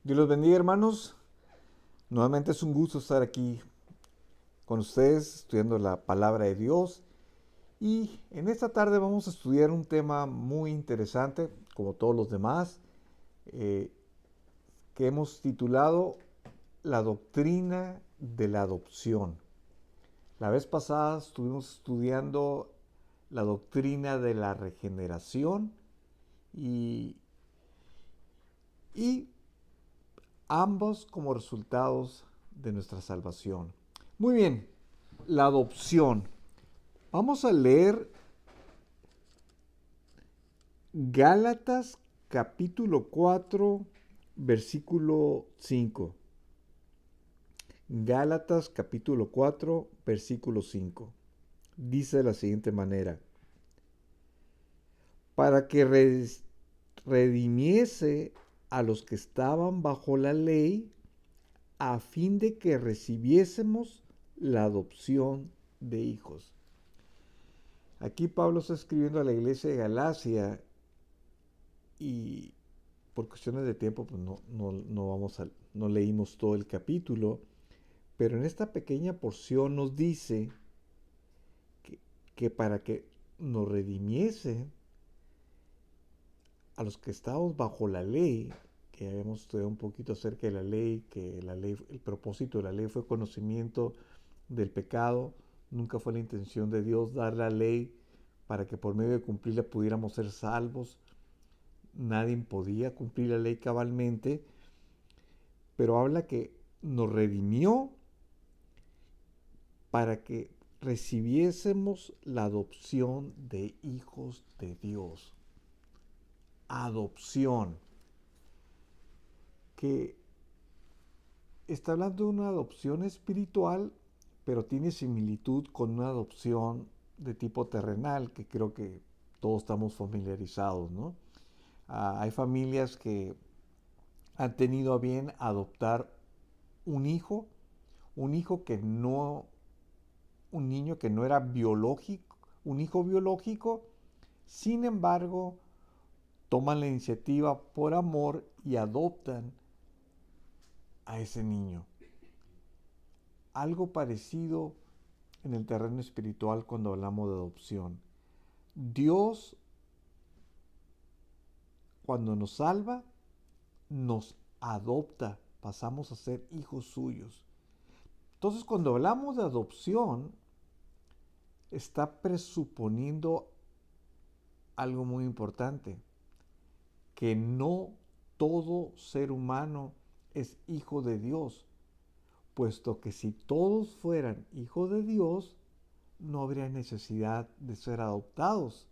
Dios los bendiga, hermanos. Nuevamente es un gusto estar aquí con ustedes estudiando la palabra de Dios. Y en esta tarde vamos a estudiar un tema muy interesante, como todos los demás, eh, que hemos titulado La doctrina de la adopción. La vez pasada estuvimos estudiando la doctrina de la regeneración y, y ambos como resultados de nuestra salvación. Muy bien, la adopción. Vamos a leer Gálatas capítulo 4, versículo 5. Gálatas capítulo 4, versículo 5. Dice de la siguiente manera: para que redimiese a los que estaban bajo la ley, a fin de que recibiésemos la adopción de hijos. Aquí Pablo está escribiendo a la iglesia de Galacia y por cuestiones de tiempo pues no leímos todo el capítulo, pero en esta pequeña porción nos dice que para que nos redimiese a los que estábamos bajo la ley, que habíamos estudiado un poquito acerca de la ley, que la ley, el propósito de la ley fue conocimiento del pecado. Nunca fue la intención de Dios dar la ley para que por medio de cumplirla pudiéramos ser salvos. Nadie podía cumplir la ley cabalmente, pero habla que nos redimió para que recibiésemos la adopción de hijos de Dios. Adopción, que está hablando de una adopción espiritual, pero tiene similitud con una adopción de tipo terrenal, que creo que todos estamos familiarizados, ¿no? Hay familias que han tenido a bien adoptar un hijo, un hijo que no, un niño que no era biológico, un hijo biológico, sin embargo, toman la iniciativa por amor y adoptan a ese niño. Algo parecido en el terreno espiritual cuando hablamos de adopción. Dios, cuando nos salva, nos adopta, pasamos a ser hijos suyos. Entonces, cuando hablamos de adopción, está presuponiendo algo muy importante, que no todo ser humano es hijo de Dios, puesto que si todos fueran hijos de Dios, no habría necesidad de ser adoptados.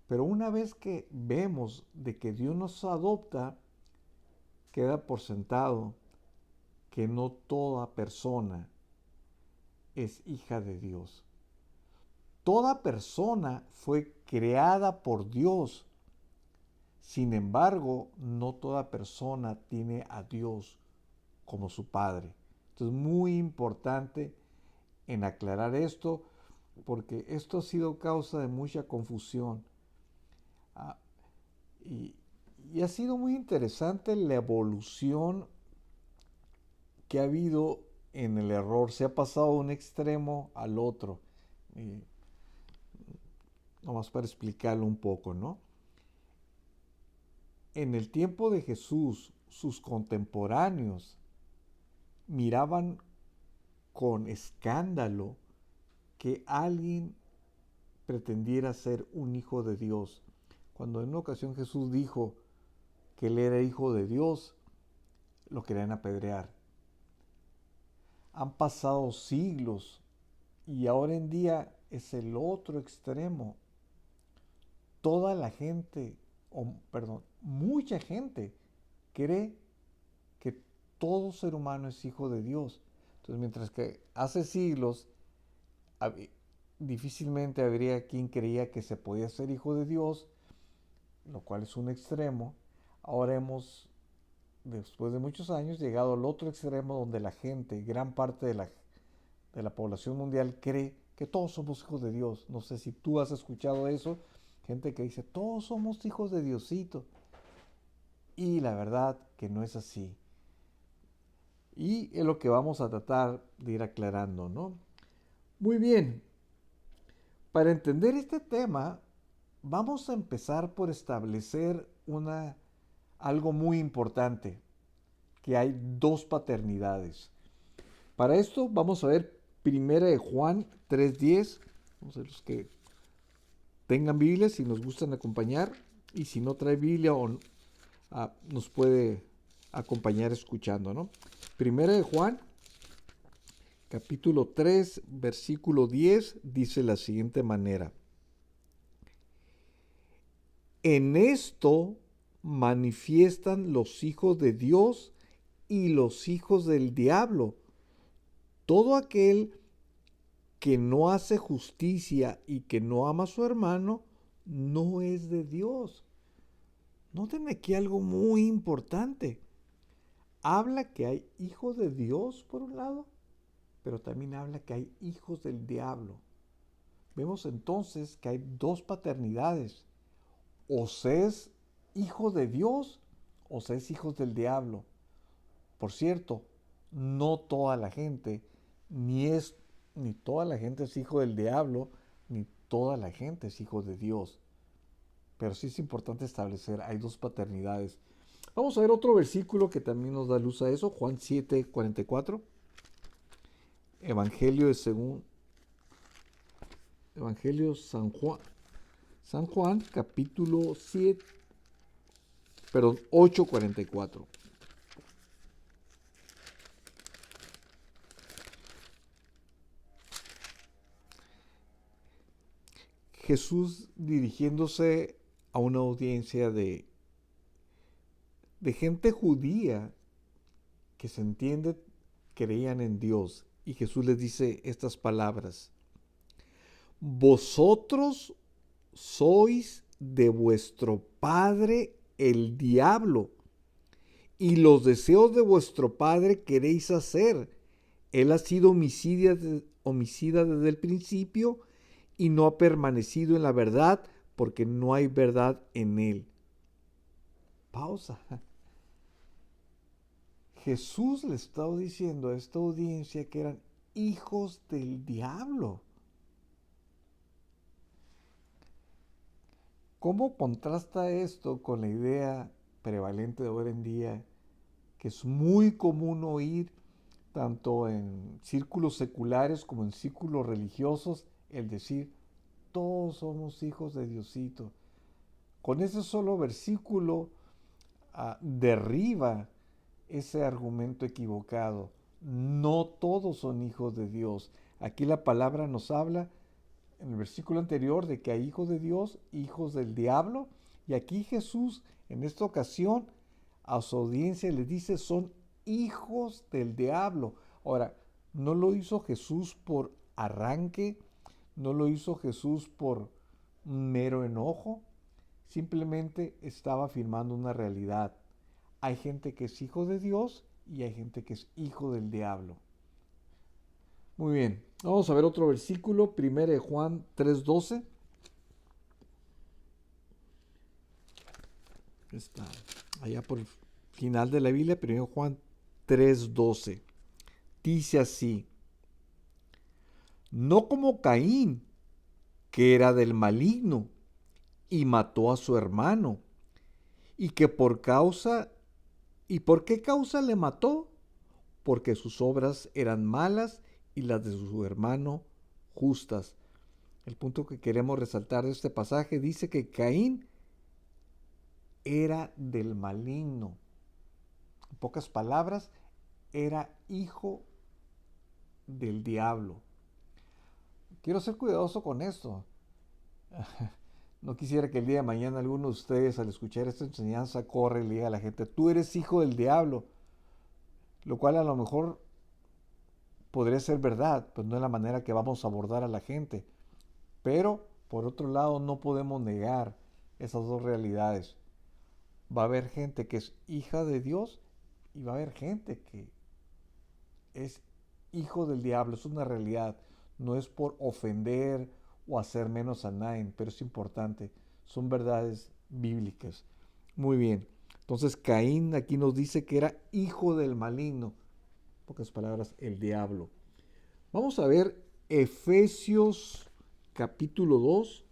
Pero una vez que vemos de que Dios nos adopta, queda por sentado que no toda persona es hija de Dios. Toda persona fue creada por Dios. Sin embargo, no toda persona tiene a Dios como su Padre. Entonces, muy importante en aclarar esto, porque esto ha sido causa de mucha confusión. Ah, y, y ha sido muy interesante la evolución que ha habido en el error. Se ha pasado de un extremo al otro. Eh, Nomás para explicarlo un poco, ¿no? En el tiempo de Jesús, sus contemporáneos miraban con escándalo que alguien pretendiera ser un hijo de Dios. Cuando en una ocasión Jesús dijo que él era hijo de Dios, lo querían apedrear. Han pasado siglos y ahora en día es el otro extremo. Toda la gente, mucha gente cree que todo ser humano es hijo de Dios. Entonces, mientras que hace siglos difícilmente habría quien creía que se podía ser hijo de Dios, lo cual es un extremo, ahora hemos, después de muchos años, llegado al otro extremo donde la gente, gran parte de la población mundial cree que todos somos hijos de Dios. No sé si tú has escuchado eso, gente que dice, todos somos hijos de Diosito. y la verdad que no es así. Y es lo que vamos a tratar de ir aclarando, ¿no? Muy bien, para entender este tema, vamos a empezar por establecer algo muy importante, que hay dos paternidades. Para esto vamos a ver 1 Juan 3:10. Vamos a ver los que tengan Biblia, si nos gustan acompañar, y si no trae Biblia nos puede acompañar escuchando, ¿no? 1 Juan, capítulo 3, versículo 10, dice de la siguiente manera: en esto manifiestan los hijos de Dios y los hijos del diablo. Todo aquel que no hace justicia y que no ama a su hermano, no es de Dios. Noten aquí algo muy importante. Habla que hay hijos de Dios por un lado, pero también habla que hay hijos del diablo. Vemos entonces que hay dos paternidades. O se es hijo de Dios o se es hijos del diablo. Por cierto, no toda la gente, ni toda la gente es hijo del diablo, ni toda la gente es hijo de Dios. Pero sí es importante establecer, hay dos paternidades. Vamos a ver otro versículo que también nos da luz a eso, Juan 7:44. Evangelio San Juan, capítulo 8:44. Jesús dirigiéndose a una audiencia de gente judía que se entiende creían en Dios, y Jesús les dice estas palabras: vosotros sois de vuestro padre el diablo, y los deseos de vuestro padre queréis hacer. Él ha sido homicida desde el principio y no ha permanecido en la verdad, porque no hay verdad en él. Pausa. Jesús le estaba diciendo a esta audiencia que eran hijos del diablo. ¿Cómo contrasta esto con la idea prevalente de hoy en día, que es muy común oír tanto en círculos seculares como en círculos religiosos, el decir, todos somos hijos de Diosito? Con ese solo versículo derriba ese argumento equivocado. No todos son hijos de Dios. Aquí la palabra nos habla en el versículo anterior de que hay hijos de Dios, hijos del diablo, y aquí Jesús en esta ocasión a su audiencia le dice son hijos del diablo. Ahora, no lo hizo Jesús por arranque, no lo hizo Jesús por mero enojo, simplemente estaba afirmando una realidad. Hay gente que es hijo de Dios y hay gente que es hijo del diablo. Muy bien, vamos a ver otro versículo, 1 Juan 3:12. Está allá por el final de la Biblia, 1 Juan 3:12. Dice así: no como Caín, que era del maligno y mató a su hermano, y que por qué causa le mató, porque sus obras eran malas y las de su hermano justas. El punto que queremos resaltar de este pasaje dice que Caín era del maligno. En pocas palabras, era hijo del diablo. Quiero ser cuidadoso con esto. No quisiera que el día de mañana alguno de ustedes, al escuchar esta enseñanza, corre y le diga a la gente, tú eres hijo del diablo. Lo cual a lo mejor podría ser verdad, pues no es la manera que vamos a abordar a la gente. Pero, por otro lado, no podemos negar esas dos realidades. Va a haber gente que es hija de Dios y va a haber gente que es hijo del diablo. Es una realidad. No es por ofender o hacer menos a nadie, pero es importante. Son verdades bíblicas. Muy bien. Entonces Caín aquí nos dice que era hijo del maligno. En pocas palabras, el diablo. Vamos a ver Efesios capítulo 2.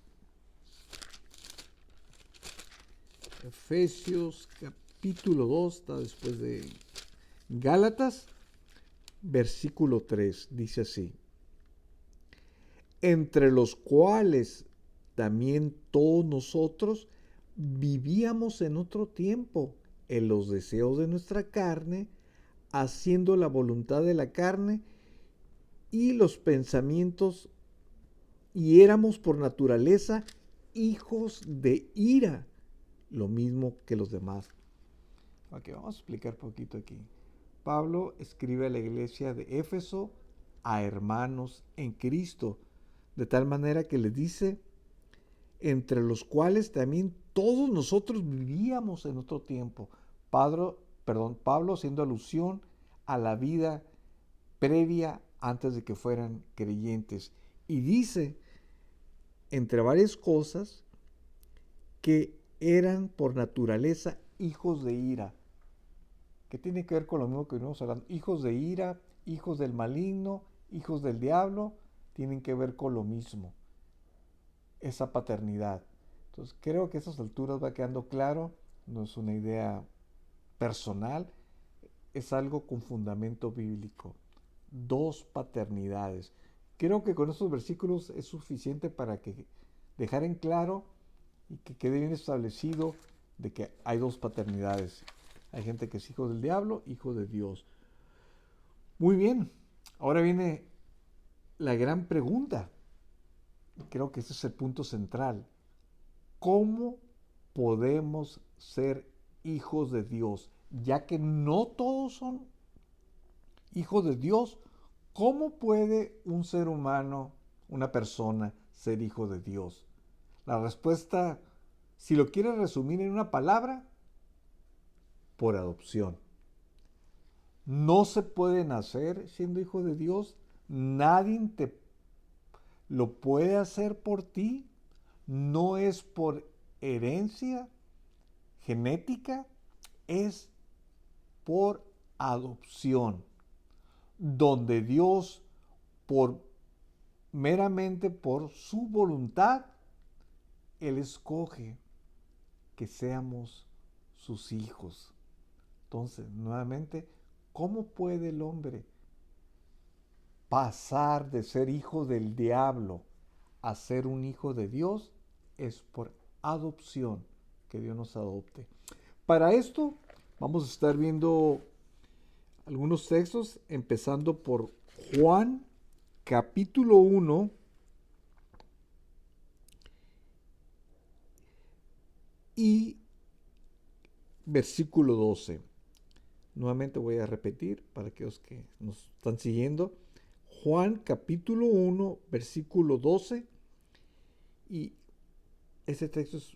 Efesios capítulo 2, está después de Gálatas, versículo 3, dice así: entre los cuales también todos nosotros vivíamos en otro tiempo en los deseos de nuestra carne, haciendo la voluntad de la carne y los pensamientos, y éramos por naturaleza hijos de ira, lo mismo que los demás. Ok, vamos a explicar un poquito aquí. Pablo escribe a la iglesia de Éfeso, a hermanos en Cristo, de tal manera que les dice, entre los cuales también todos nosotros vivíamos en otro tiempo. Pablo haciendo alusión a la vida previa antes de que fueran creyentes. Y dice, entre varias cosas, que eran por naturaleza hijos de ira. ¿Qué tiene que ver con lo mismo que venimos hablando? Hijos de ira, hijos del maligno, hijos del diablo, tienen que ver con lo mismo. Esa paternidad. Entonces creo que a esas alturas va quedando claro, no es una idea personal, es algo con fundamento bíblico. Dos paternidades. Creo que con estos versículos es suficiente para que dejar en claro y que quede bien establecido de que hay dos paternidades. Hay gente que es hijo del diablo, hijo de Dios. Muy bien, ahora viene la gran pregunta. Creo que ese es el punto central. ¿Cómo podemos ser hijos de Dios? Ya que no todos son hijos de Dios, ¿cómo puede un ser humano, una persona, ser hijo de Dios? La respuesta, si lo quieres resumir en una palabra, por adopción. No se puede nacer siendo hijo de Dios, nadie te lo puede hacer por ti, no es por herencia genética, es por adopción, donde Dios, por meramente por su voluntad, Él escoge que seamos sus hijos. Entonces, nuevamente, ¿cómo puede el hombre pasar de ser hijo del diablo a ser un hijo de Dios? Es por adopción, que Dios nos adopte. Para esto vamos a estar viendo algunos textos, empezando por Juan capítulo 1 y versículo 12. Nuevamente voy a repetir para aquellos que nos están siguiendo. Juan capítulo 1, versículo 12. Y ese texto es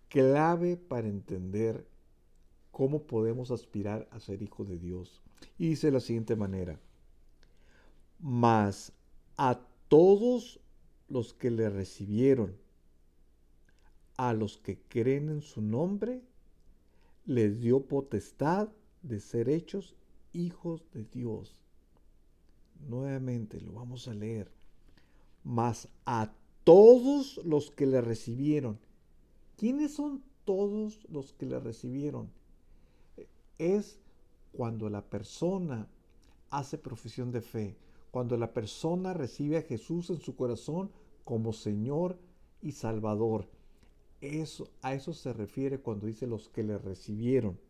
clave para entender cómo podemos aspirar a ser hijos de Dios. Y dice de la siguiente manera: mas a todos los que le recibieron, a los que creen en su nombre, les dio potestad de ser hechos hijos de Dios. Nuevamente lo vamos a leer. Mas a todos los que le recibieron. ¿Quiénes son todos los que le recibieron? Es cuando la persona hace profesión de fe, cuando la persona recibe a Jesús en su corazón como Señor y Salvador. A eso se refiere cuando dice los que le recibieron.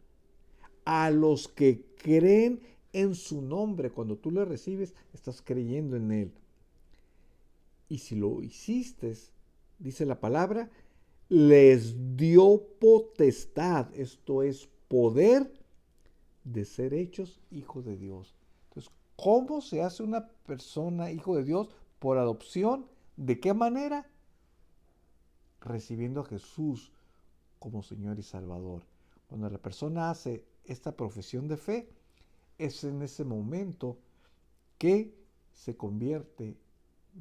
A los que creen en su nombre. Cuando tú le recibes, estás creyendo en Él. Y si lo hiciste, dice la palabra, les dio potestad, esto es poder, de ser hechos hijos de Dios. Entonces, ¿cómo se hace una persona hijo de Dios? Por adopción. ¿De qué manera? Recibiendo a Jesús como Señor y Salvador. Cuando la persona hace esta profesión de fe, es en ese momento que se convierte,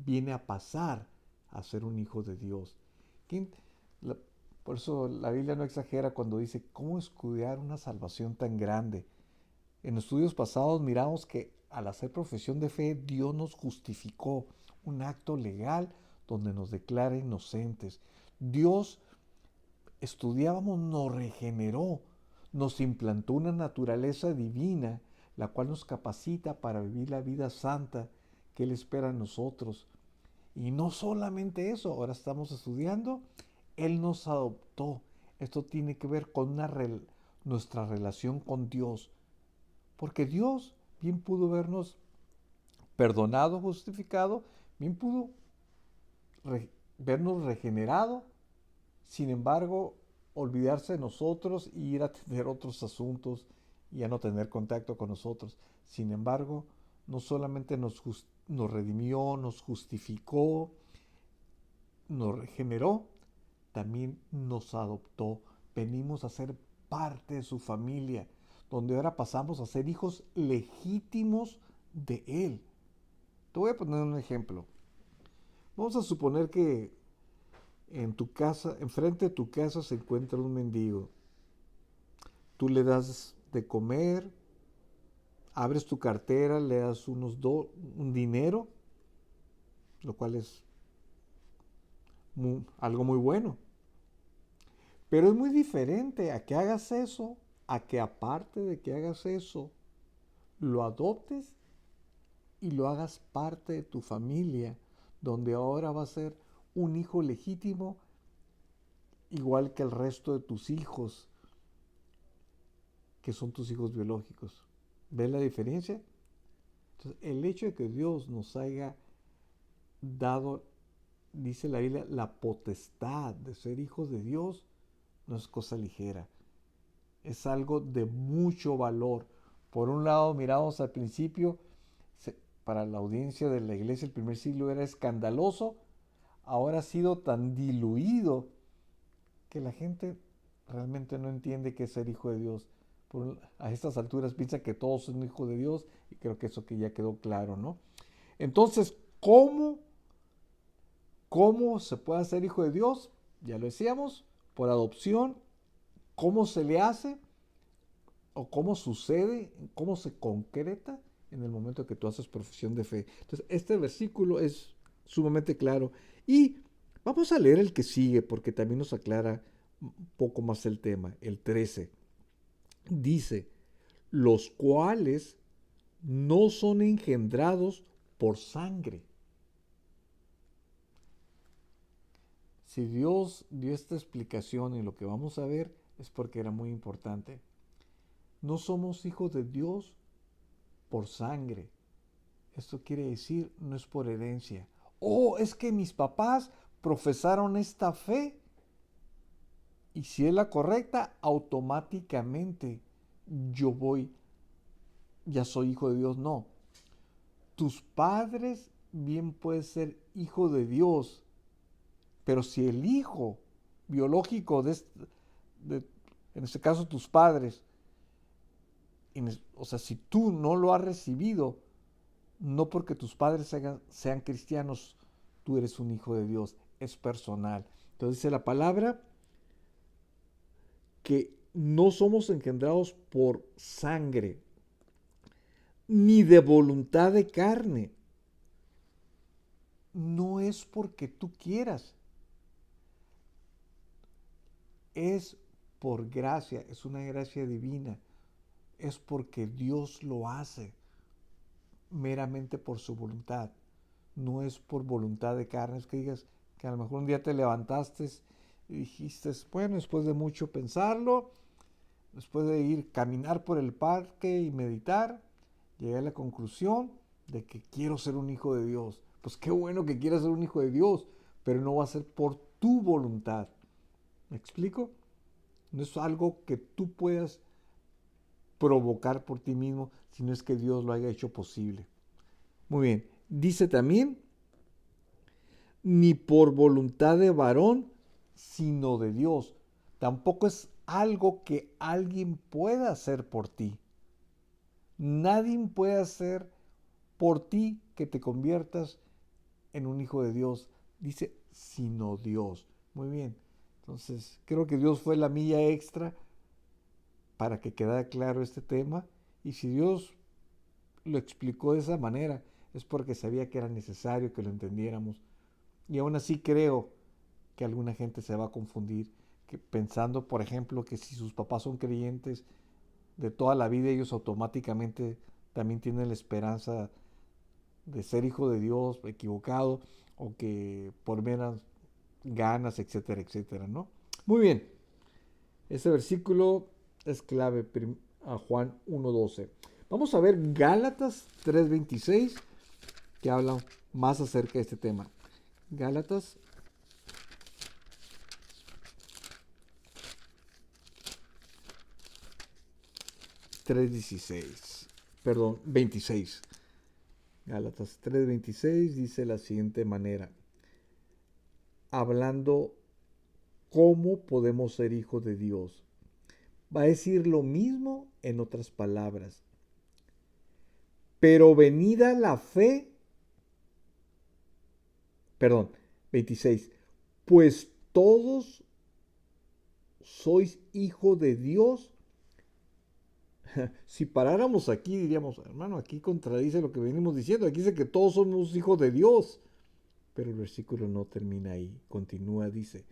viene a pasar a ser un hijo de Dios. Por eso la Biblia no exagera cuando dice, ¿cómo escudriñar una salvación tan grande? En estudios pasados miramos que al hacer profesión de fe, Dios nos justificó, un acto legal donde nos declara inocentes. Dios, estudiábamos, nos regeneró, nos implantó una naturaleza divina, la cual nos capacita para vivir la vida santa que Él espera en nosotros. Y no solamente eso, ahora estamos estudiando, Él nos adoptó. Esto tiene que ver con nuestra relación con Dios. Porque Dios bien pudo vernos perdonado, justificado, bien pudo vernos regenerado, sin embargo, olvidarse de nosotros y ir a tener otros asuntos y a no tener contacto con nosotros. Sin embargo, no solamente nos redimió, nos justificó, nos regeneró, también nos adoptó. Venimos a ser parte de su familia, donde ahora pasamos a ser hijos legítimos de Él. Te voy a poner un ejemplo. Vamos a suponer que en tu casa, enfrente de tu casa se encuentra un mendigo. Tú le das de comer, abres tu cartera, le das un dinero, lo cual es algo muy bueno. Pero es muy diferente a que hagas eso, a que aparte de que hagas eso, lo adoptes y lo hagas parte de tu familia, donde ahora va a ser un hijo legítimo, igual que el resto de tus hijos, que son tus hijos biológicos. ¿Ves la diferencia? Entonces, el hecho de que Dios nos haya dado, dice la Biblia, la potestad de ser hijos de Dios, no es cosa ligera. Es algo de mucho valor. Por un lado, miramos al principio, para la audiencia de la iglesia del primer siglo era escandaloso, ahora ha sido tan diluido que la gente realmente no entiende qué es ser hijo de Dios. A estas alturas piensa que todos son hijos de Dios y creo que eso que ya quedó claro, ¿no? Entonces, ¿cómo se puede ser hijo de Dios? Ya lo decíamos, por adopción. ¿Cómo se le hace? ¿O cómo sucede? ¿Cómo se concreta? En el momento que tú haces profesión de fe. Entonces, este versículo es sumamente claro. Y vamos a leer el que sigue porque también nos aclara un poco más el tema. El 13. Dice, los cuales no son engendrados por sangre. Si Dios dio esta explicación y lo que vamos a ver es porque era muy importante. No somos hijos de Dios por sangre. Esto quiere decir, no es por herencia. Oh, es que mis papás profesaron esta fe y si es la correcta, automáticamente ya soy hijo de Dios. No. Tus padres bien pueden ser hijo de Dios, pero si el hijo biológico en este caso tus padres, o sea, si tú no lo has recibido, no porque tus padres sean cristianos, tú eres un hijo de Dios, es personal. Entonces dice la palabra que no somos engendrados por sangre, ni de voluntad de carne. No es porque tú quieras, es por gracia, es una gracia divina, es porque Dios lo hace meramente por su voluntad, no es por voluntad de carne. Es que digas que a lo mejor un día te levantaste y dijiste, bueno, después de mucho pensarlo, después de ir caminar por el parque y meditar, llegué a la conclusión de que quiero ser un hijo de Dios. Pues qué bueno que quieras ser un hijo de Dios, pero no va a ser por tu voluntad. ¿Me explico? No es algo que tú puedas provocar por ti mismo, sino es que Dios lo haya hecho posible. Muy bien, dice también, ni por voluntad de varón, sino de Dios. Tampoco es algo que alguien pueda hacer por ti. Nadie puede hacer por ti que te conviertas en un hijo de Dios. Dice, sino Dios. Muy bien. Entonces, creo que Dios fue la milla extra para que quedara claro este tema. Y si Dios lo explicó de esa manera, es porque sabía que era necesario que lo entendiéramos. Y aún así creo que alguna gente se va a confundir, que pensando, por ejemplo, que si sus papás son creyentes de toda la vida, ellos automáticamente también tienen la esperanza de ser hijo de Dios, equivocado, o que por menos ganas, etcétera, etcétera, ¿no? Muy bien, ese versículo es clave a Juan 1.12. Vamos a ver Gálatas 3.26, que habla más acerca de este tema. Gálatas 3.16, perdón, 26. Gálatas 3.26 dice de la siguiente manera, hablando cómo podemos ser hijos de Dios. Va a decir lo mismo en otras palabras. Pero venida la fe, perdón, 26, pues todos sois hijos de Dios. Si paráramos aquí diríamos, hermano, aquí contradice lo que venimos diciendo. Aquí dice que todos somos hijos de Dios. Pero el versículo no termina ahí. Continúa, dice,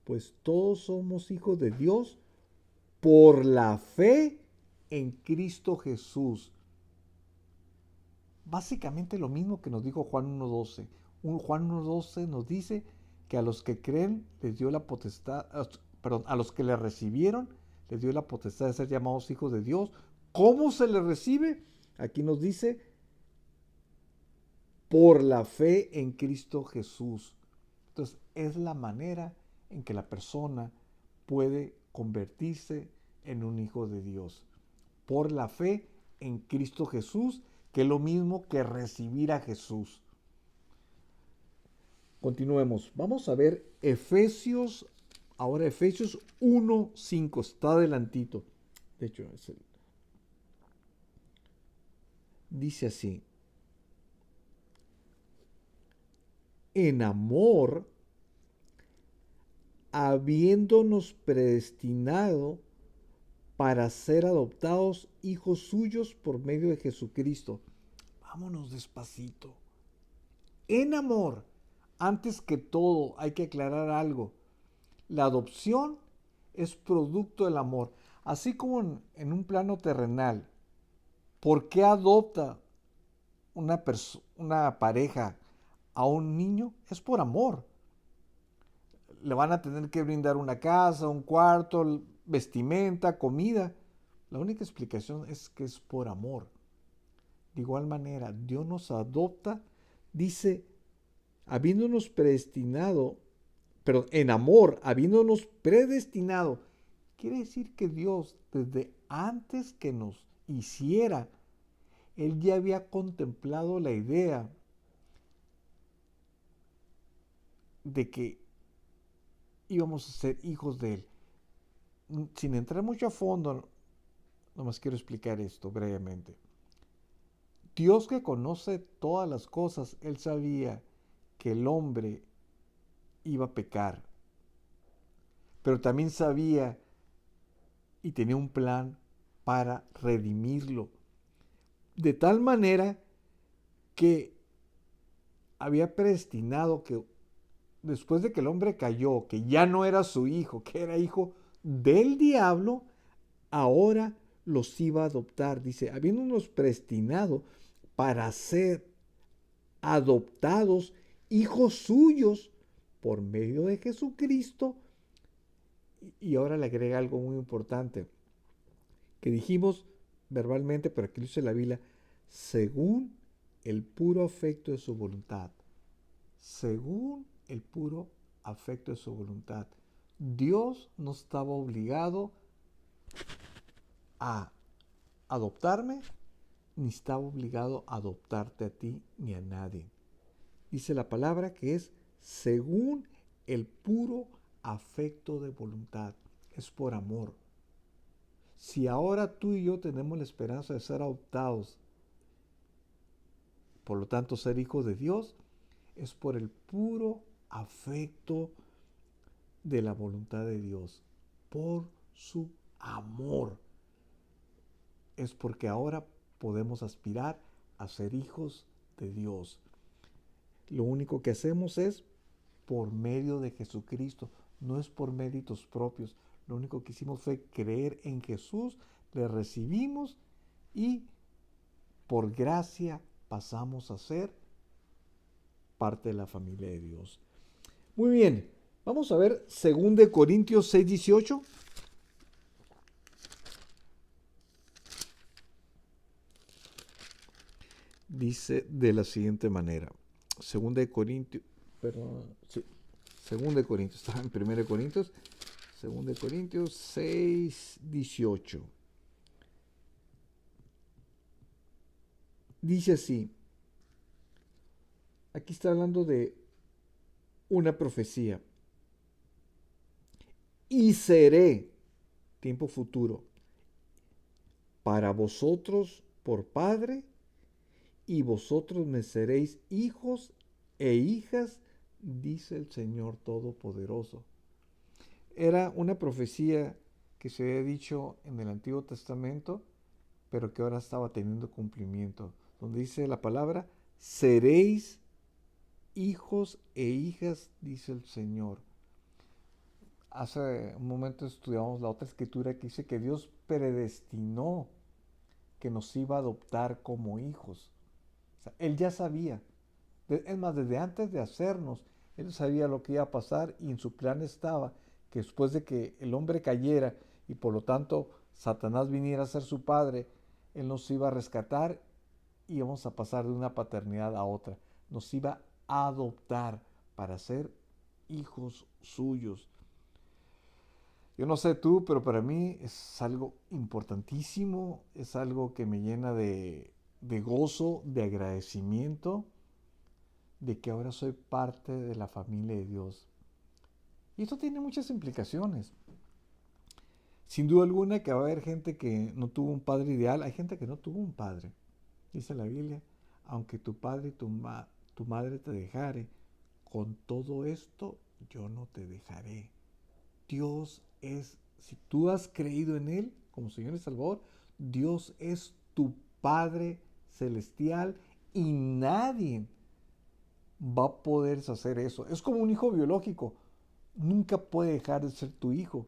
pues todos somos hijos de Dios por la fe en Cristo Jesús. Básicamente lo mismo que nos dijo Juan 1.12. Juan 1.12 nos dice que a los que creen les dio la potestad, perdón, a los que le recibieron les dio la potestad de ser llamados hijos de Dios. ¿Cómo se les recibe? Aquí nos dice, por la fe en Cristo Jesús. Entonces, es la manera en que la persona puede convertirse en un hijo de Dios. Por la fe en Cristo Jesús, que es lo mismo que recibir a Jesús. Continuemos. Vamos a ver Efesios, ahora Efesios 1.5, está adelantito. De hecho, dice así, en amor, habiéndonos predestinado para ser adoptados hijos suyos por medio de Jesucristo. Vámonos despacito. En amor, antes que todo, hay que aclarar algo. La adopción es producto del amor. Así como en un plano terrenal. ¿Por qué adopta una pareja a un niño? Es por amor. Le van a tener que brindar una casa, un cuarto, vestimenta, comida. La única explicación es que es por amor. De igual manera, Dios nos adopta, dice, habiéndonos predestinado, pero en amor, habiéndonos predestinado. Quiere decir que Dios, desde antes que nos hiciera, Él ya había contemplado la idea de que íbamos a ser hijos de Él. Sin entrar mucho a fondo, nomás quiero explicar esto brevemente. Dios, que conoce todas las cosas, Él sabía que el hombre iba a pecar, pero también sabía y tenía un plan para redimirlo, de tal manera que había predestinado que después de que el hombre cayó, que ya no era su hijo, que era hijo del diablo, ahora los iba a adoptar. Dice, habiéndonos predestinado para ser adoptados hijos suyos por medio de Jesucristo. Y ahora le agrega algo muy importante, que dijimos verbalmente, pero aquí lo dice la Biblia, según el puro afecto de su voluntad. Según el puro afecto de su voluntad. Dios no estaba obligado a adoptarme, ni estaba obligado a adoptarte a ti ni a nadie. Dice la palabra que es según el puro afecto de voluntad. Es por amor. Si ahora tú y yo tenemos la esperanza de ser adoptados, por lo tanto ser hijos de Dios, es por el puro afecto de la voluntad de Dios, por su amor. Es porque ahora podemos aspirar a ser hijos de Dios. Lo único que hacemos es por medio de Jesucristo, no es por méritos propios. Lo único que hicimos fue creer en Jesús, le recibimos y por gracia pasamos a ser parte de la familia de Dios. Muy bien, vamos a ver 2 Corintios 6:18. Dice de la siguiente manera. 2 Corintios, perdón, sí, 2 Corintios, estaba en 1 Corintios, 2 Corintios 6:18. Dice así, aquí está hablando de una profecía. Y seré, tiempo futuro, para vosotros por Padre, y vosotros me seréis hijos e hijas, dice el Señor Todopoderoso. Era una profecía que se había dicho en el Antiguo Testamento, pero que ahora estaba teniendo cumplimiento, donde dice la palabra, seréis hijos e hijas, dice el Señor. Hace un momento estudiamos la otra escritura que dice que Dios predestinó que nos iba a adoptar como hijos. O sea, Él ya sabía. Es más, desde antes de hacernos, Él sabía lo que iba a pasar y en su plan estaba que después de que el hombre cayera y por lo tanto Satanás viniera a ser su padre, Él nos iba a rescatar y íbamos a pasar de una paternidad a otra. Nos iba a adoptar para ser hijos suyos. Yo no sé tú, pero para mí es algo importantísimo, es algo que me llena de gozo, de agradecimiento, de que ahora soy parte de la familia de Dios. Y esto tiene muchas implicaciones. Sin duda alguna que va a haber gente que no tuvo un padre ideal, hay gente que no tuvo un padre. Dice la Biblia, aunque tu padre y tu madre te dejare, con todo esto yo no te dejaré. Dios es, si tú has creído en Él como Señor y Salvador, Dios es tu Padre celestial y nadie va a poder hacer eso. Es como un hijo biológico. Nunca puede dejar de ser tu hijo.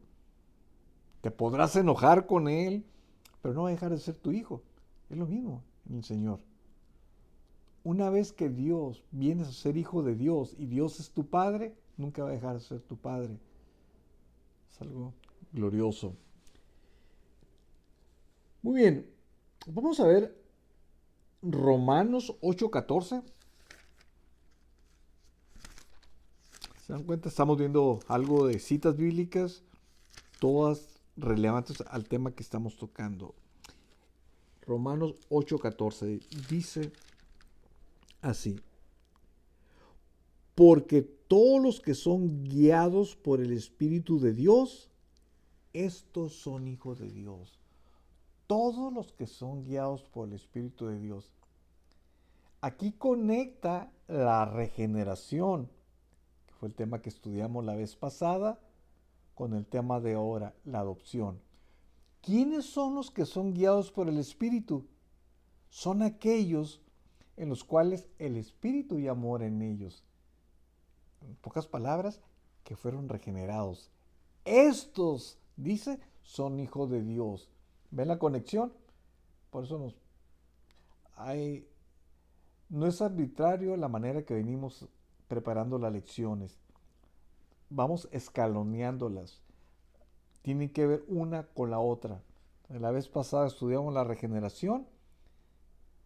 Te podrás enojar con Él, pero no va a dejar de ser tu hijo. Es lo mismo en el Señor. Una vez que Dios vienes a ser hijo de Dios y Dios es tu Padre, nunca va a dejar de ser tu Padre. Es algo glorioso. Muy bien, vamos a ver Romanos 8:14. ¿Se dan cuenta? Estamos viendo algo de citas bíblicas, todas relevantes al tema que estamos tocando. Romanos 8:14 dice así, porque todos los que son guiados por el Espíritu de Dios, estos son hijos de Dios. Todos los que son guiados por el Espíritu de Dios. Aquí conecta la regeneración, que fue el tema que estudiamos la vez pasada, con el tema de ahora, la adopción. ¿Quiénes son los que son guiados por el Espíritu? Son aquellos en los cuales el Espíritu ya mora en ellos. En pocas palabras, que fueron regenerados. Estos, dice, son hijos de Dios. ¿Ven la conexión? Por eso no es arbitrario la manera que venimos preparando las lecciones. Vamos escaloneándolas. Tienen que ver una con la otra. La vez pasada estudiamos la regeneración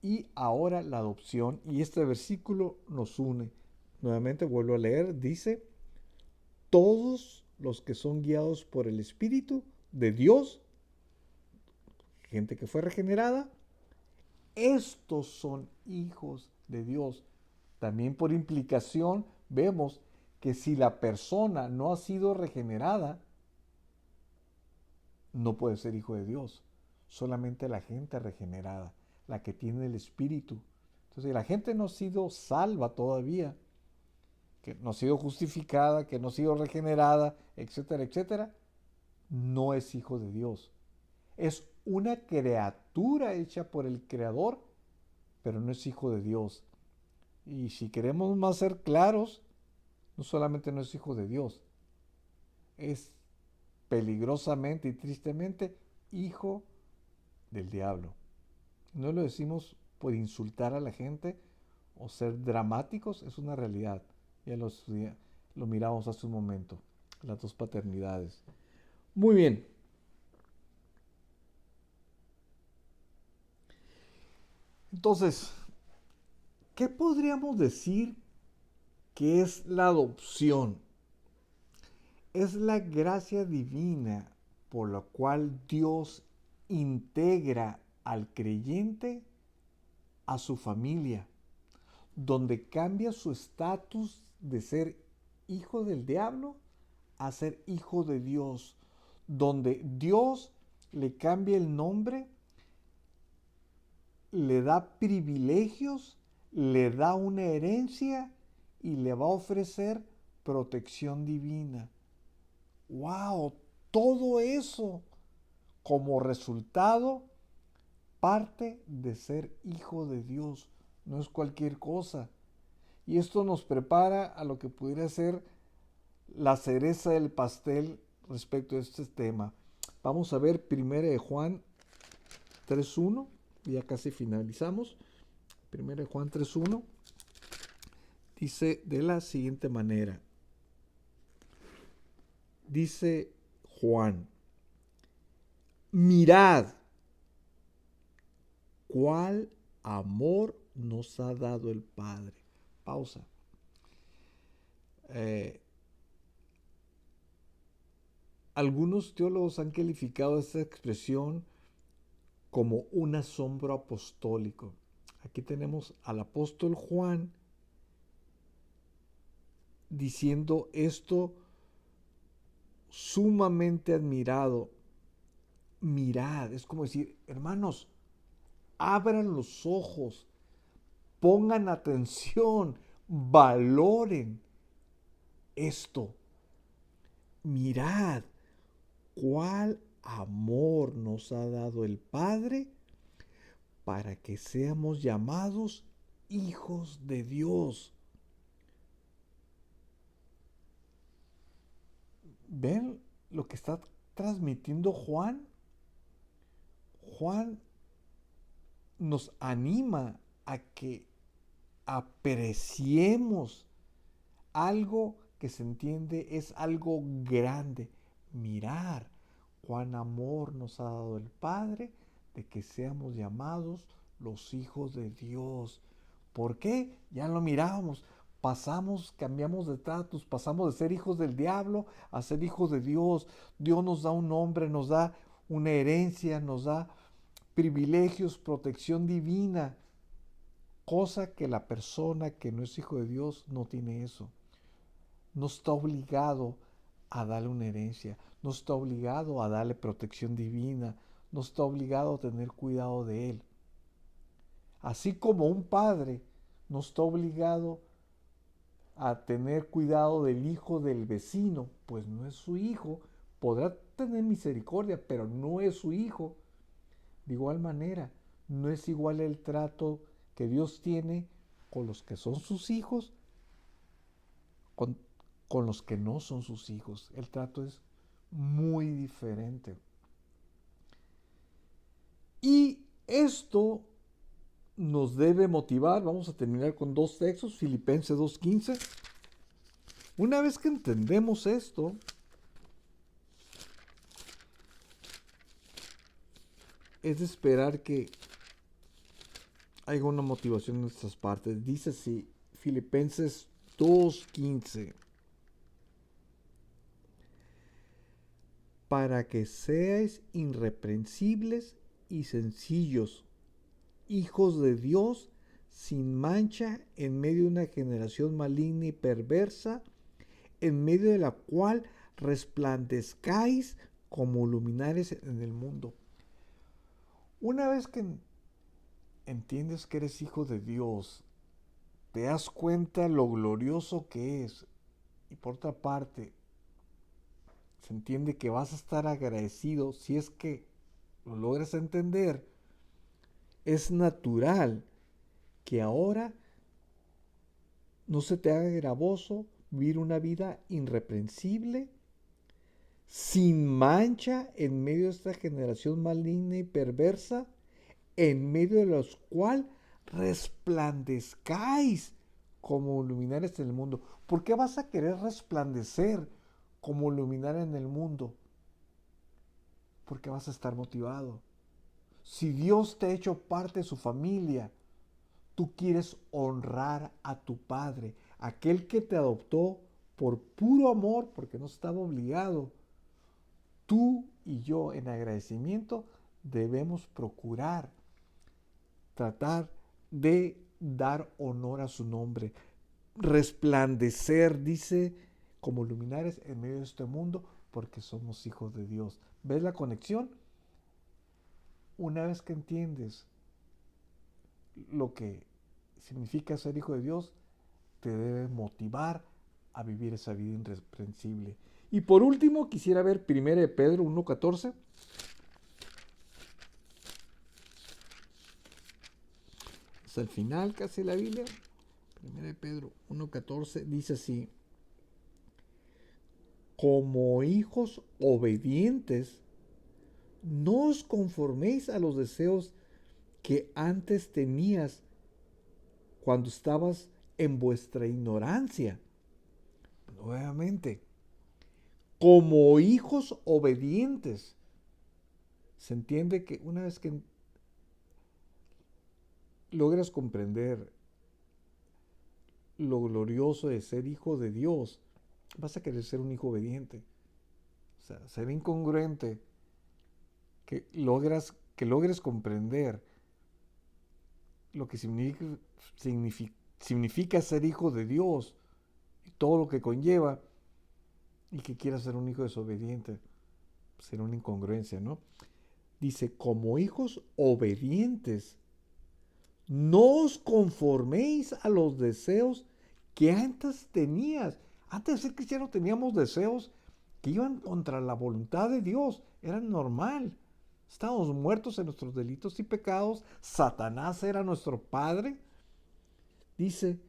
y ahora la adopción. Y este versículo nos une. Nuevamente vuelvo a leer. Dice, todos los que son guiados por el Espíritu de Dios, gente que fue regenerada, estos son hijos de Dios. También por implicación vemos que si la persona no ha sido regenerada, no puede ser hijo de Dios. Solamente la gente regenerada, la que tiene el Espíritu. Entonces, si la gente no ha sido salva todavía, que no ha sido justificada, que no ha sido regenerada, etcétera, etcétera, no es hijo de Dios. Es una criatura hecha por el Creador, pero no es hijo de Dios. Y si queremos más ser claros, no solamente no es hijo de Dios, es peligrosamente y tristemente hijo del diablo. No lo decimos por insultar a la gente o ser dramáticos, es una realidad. Ya lo miramos hace un momento, las dos paternidades. Muy bien. Entonces, ¿qué podríamos decir que es la adopción? Es la gracia divina por la cual Dios integra al creyente a su familia, donde cambia su estatus de ser hijo del diablo a ser hijo de Dios, donde Dios le cambia el nombre, le da privilegios, le da una herencia y le va a ofrecer protección divina. ¡Wow! Todo eso como resultado parte de ser hijo de Dios. No es cualquier cosa. Y esto nos prepara a lo que pudiera ser la cereza del pastel respecto a este tema. Vamos a ver 1 Juan 3.1. Ya casi finalizamos. 1 Juan 3.1 dice de la siguiente manera. Dice Juan: mirad cuál amor nos ha dado el Padre. Pausa. Algunos teólogos han calificado esta expresión como un asombro apostólico. Aquí tenemos al apóstol Juan diciendo esto sumamente admirado. Mirad, es como decir, hermanos, abran los ojos, pongan atención, valoren esto. Mirad cuál amor nos ha dado el Padre para que seamos llamados hijos de Dios. ¿Ven lo que está transmitiendo Juan? Juan nos anima a que apreciemos algo que se entiende es algo grande. Mirar cuán amor nos ha dado el Padre de que seamos llamados los hijos de Dios. ¿Por qué? Ya lo mirábamos. Cambiamos de estatus, pasamos de ser hijos del diablo a ser hijos de Dios. Dios nos da un nombre, nos da una herencia, nos da privilegios, protección divina, cosa que la persona que no es hijo de Dios no tiene eso. No está obligado a darle una herencia, no está obligado a darle protección divina, no está obligado a tener cuidado de él. Así como un padre no está obligado a tener cuidado del hijo del vecino, pues no es su hijo, podrá tener misericordia, pero no es su hijo. De igual manera, no es igual el trato que Dios tiene con los que son sus hijos, con, con los que no son sus hijos. El trato es muy diferente. Y esto nos debe motivar. Vamos a terminar con dos textos, Filipenses 2.15. Una vez que entendemos esto, es de esperar que haya una motivación en nuestras partes. Dice así, Filipenses 2.15. Para que seáis irreprensibles y sencillos, hijos de Dios, sin mancha, en medio de una generación maligna y perversa, en medio de la cual resplandezcáis como luminares en el mundo. Una vez que entiendes que eres hijo de Dios, te das cuenta lo glorioso que es. Y por otra parte, se entiende que vas a estar agradecido si es que lo logras entender. Es natural que ahora no se te haga gravoso vivir una vida irreprensible, sin mancha en medio de esta generación maligna y perversa, en medio de los cual resplandezcáis como luminares en el mundo. ¿Por qué vas a querer resplandecer como luminar en el mundo? Porque vas a estar motivado. Si Dios te ha hecho parte de su familia, tú quieres honrar a tu Padre, aquel que te adoptó por puro amor, porque no estaba obligado. Tú y yo, en agradecimiento, debemos procurar, tratar de dar honor a su nombre, resplandecer, dice, como luminares en medio de este mundo, porque somos hijos de Dios. ¿Ves la conexión? Una vez que entiendes lo que significa ser hijo de Dios, te debe motivar a vivir esa vida irreprensible. Y por último, quisiera ver 1 Pedro 1:14. Es al final casi de la Biblia. 1 Pedro 1:14 dice así: como hijos obedientes, no os conforméis a los deseos que antes tenías cuando estabas en vuestra ignorancia. Nuevamente, como hijos obedientes. Se entiende que una vez que logras comprender lo glorioso de ser hijo de Dios, vas a querer ser un hijo obediente. O sea, ser incongruente, que logres comprender lo que significa ser hijo de Dios y todo lo que conlleva, y que quieras ser un hijo desobediente. Será una incongruencia, ¿no? Dice, como hijos obedientes, no os conforméis a los deseos que antes tenías. Antes de ser cristiano teníamos deseos que iban contra la voluntad de Dios. Era normal. Estábamos muertos en nuestros delitos y pecados. Satanás era nuestro padre. Dice,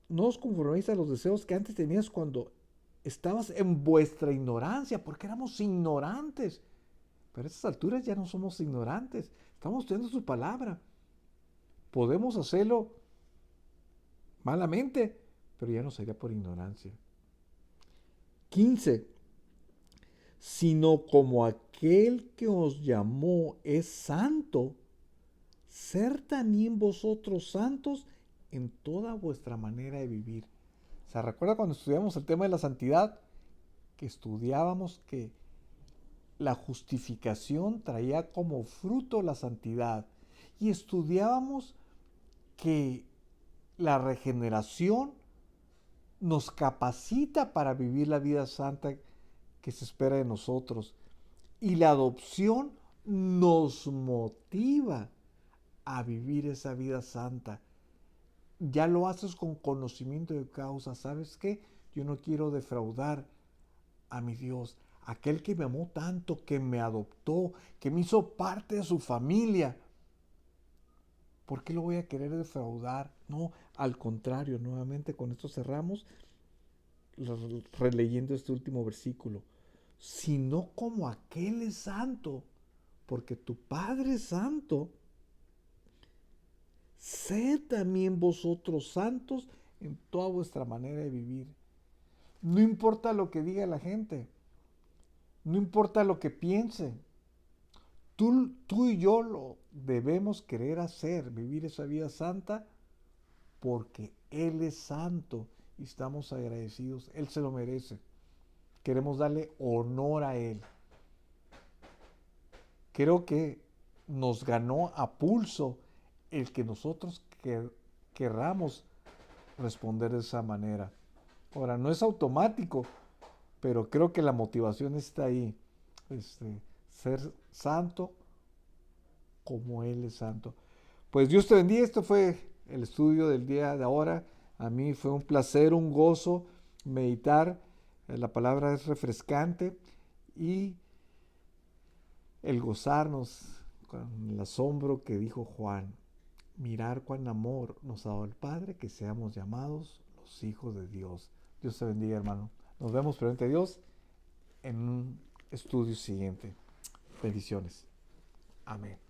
no os conforméis a los deseos que antes tenías cuando estabas en vuestra ignorancia, porque éramos ignorantes. Pero a estas alturas ya no somos ignorantes. Estamos estudiando su palabra. Podemos hacerlo malamente, pero ya no sería por ignorancia. 15. Sino como aquel que os llamó es santo, ser también vosotros santos en toda vuestra manera de vivir. ¿Se recuerda cuando estudiamos el tema de la santidad? Que estudiábamos que la justificación traía como fruto la santidad. Y estudiábamos que la regeneración nos capacita para vivir la vida santa que se espera de nosotros. Y la adopción nos motiva a vivir esa vida santa. Ya lo haces con conocimiento de causa. ¿Sabes qué? Yo no quiero defraudar a mi Dios, aquel que me amó tanto, que me adoptó, que me hizo parte de su familia. ¿Por qué lo voy a querer defraudar? No, al contrario, nuevamente con esto cerramos, releyendo este último versículo. Sino como aquel es santo, porque tu Padre es santo, sed también vosotros santos en toda vuestra manera de vivir. No importa lo que diga la gente, no importa lo que piense, tú y yo lo debemos querer hacer, vivir esa vida santa, porque Él es santo y estamos agradecidos, Él se lo merece. Queremos darle honor a Él. Creo que nos ganó a pulso el que nosotros querramos responder de esa manera. Ahora, no es automático, pero creo que la motivación está ahí. Ser santo como Él es santo. Pues Dios te bendiga. Esto fue el estudio del día de ahora. A mí fue un placer, un gozo meditar. La palabra es refrescante y el gozarnos con el asombro que dijo Juan. Mirar cuán amor nos ha dado el Padre, que seamos llamados los hijos de Dios. Dios te bendiga, hermano. Nos vemos, frente a Dios, en un estudio siguiente. Bendiciones. Amén.